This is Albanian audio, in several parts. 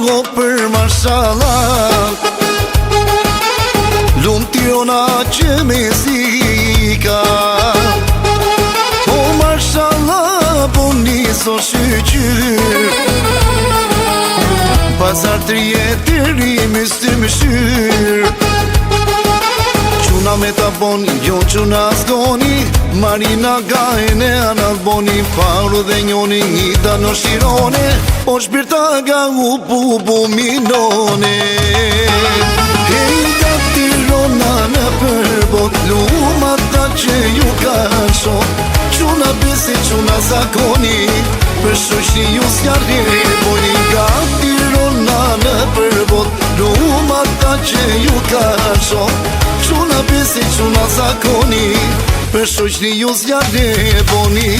o për mashallah. Lumë tjona që me zika, o mashallah po niso shqyqyr. Pazar të rjetëri mis të më shyr. Quna me ta bon, jo quna zgoni, Marina gajn e anat boni, Paru dhe njoni, Ida në shirone, o shpirta ga u bubu minone. Hej ka Tirana në përbot, luma ta që ju ka shok, quna besi, quna zakoni, për shoshni ju s'jarri boni. Ka Tirana në përbot, luma ta që ju ka shok, quna besi, quna zakoni, për shoshni ju s'jarri boni.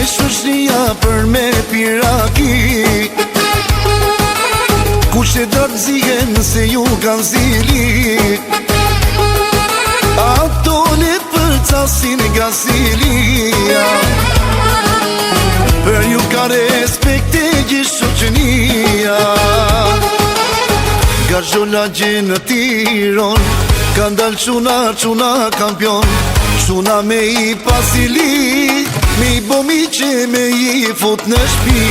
Shoshnia për me piraki, kushe dërë zihen se ju kanë zili, ato le për casin gazilia, për ju ka respekte gjithë shoqënia. Gazholla gjenë Tiron, kanë dalë quna kampion, quna me i pasili, me i bomi që me i fut në shpi.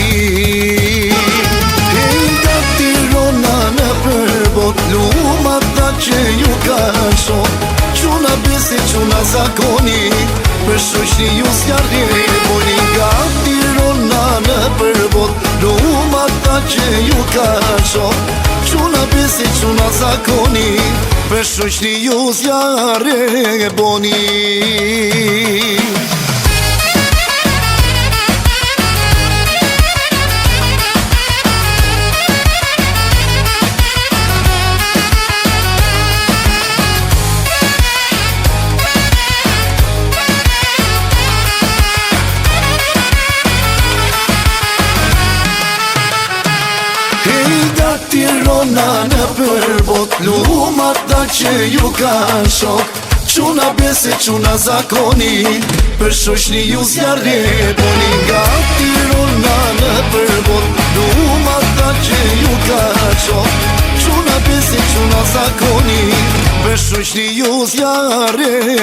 Hej ka Tirana në përbot, luma ta që ju ka shok, quna besi, quna zakoni, për shoshni ju s'jarri boni. Ka Tirana në përbot, luma ta që ju ka shok, quna besi, quna zakoni, për shoshni ju s'jarri boni. Tirana në përbot, luma ta që ju ka shok, quna besi, quna zakoni, për shoshni ju s'jarri boni. Nga Tirana në përbot, luma ta që ju ka shok, quna besi, quna zakoni, për shoshni ju s'jarri